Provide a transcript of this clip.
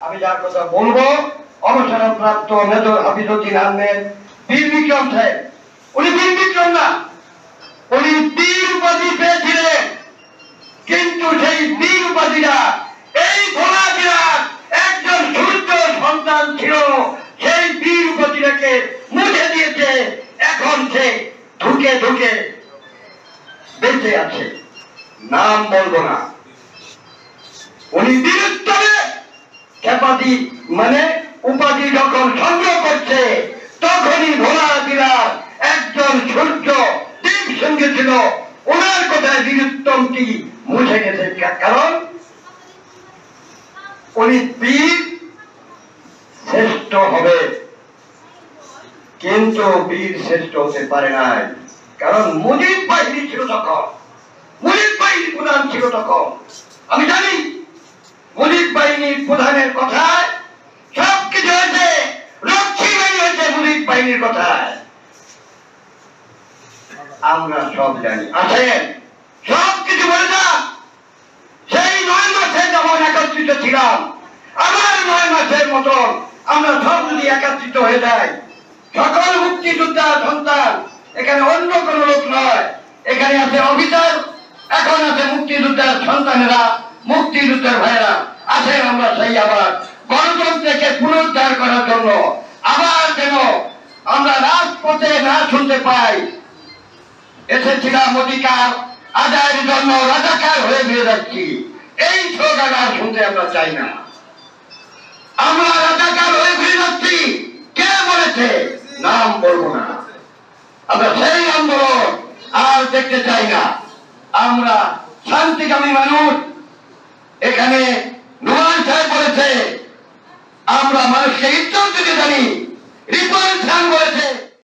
আমি যার কথা বলবো অবসরপ্রাপ্ত মেজর হাফিজউদ্দিন আহমেদ বীর বিক্রম সাহেব। উনি বীর বিক্রম না, উনি বীর উপাধি পেয়েছিলেন, কিন্তু সেই বীর উপাধিটা এই ভোলা জেলার একজন সূর্য সন্তান ছিল, সেই বীর উপাধিটাকে মুছে দিয়েছে। এখন সে ধুকে ধুকে বেঁচে আছে, নাম বলবো না। উনি বীরত্বে খেপাদি মানে উপাধি যখন সংগ্রহ করছে, তখনই ভোলা জেলার একজন সূর্য দ্বীপ সঙ্গে ছিল, ওনার কথায় বীরত্বমটি মুছে গেছে। কারণ উনি বীর শ্রেষ্ঠ হবে, কিন্তু বীর শ্রেষ্ঠ হতে পারে নাই। কারণ মুজিব বাহিনী ছিল তখন, মুজিব বাহিনী প্রধান ছিল তখন। আমি জানি মুজিব বাহিনীর প্রধানের কথায় সবকিছু হয়েছে, রক্ষী বাহিনী হয়েছে মুজিব বাহিনীর কথায়, আমরা সব জানি। আসেন সবকিছু বলে না, সেই 9 মাসে যেমন একত্রিত ছিলাম, আবার 9 মাসের মতন আমরা সব যদি একত্রিত হয়ে যাই, সকল মুক্তিযোদ্ধার সন্তান, এখানে অন্য কোন লোক নয়, এখানে আছে অফিসার, এখন আছে মুক্তিযোদ্ধার সন্তানেরা, মুক্তিযুদ্ধের ভাইয়েরা। আসেন আমরা সেই আবার গণতন্ত্রকে পুনরুদ্ধার করার জন্য আবার যেন আমরা রাজপথে না শুনতে পাই এসেছিলাম অধিকার আদায়ের জন্য, রাজাকার হয়ে ফিরে যাচ্ছি, এই স্লোগান আর শুনতে আমরা চাই না। আমরা রাজাকার হয়ে ফিরে যাচ্ছি, কে বলেছে? নাম বলবো না। আমরা সেই আন্দোলন আর দেখতে চাই না। আমরা শান্তিকামী মানুষ। এখানে নুমান সাহেব বলেছে আমরা মানুষকে ইজ্জত দিতে জানি,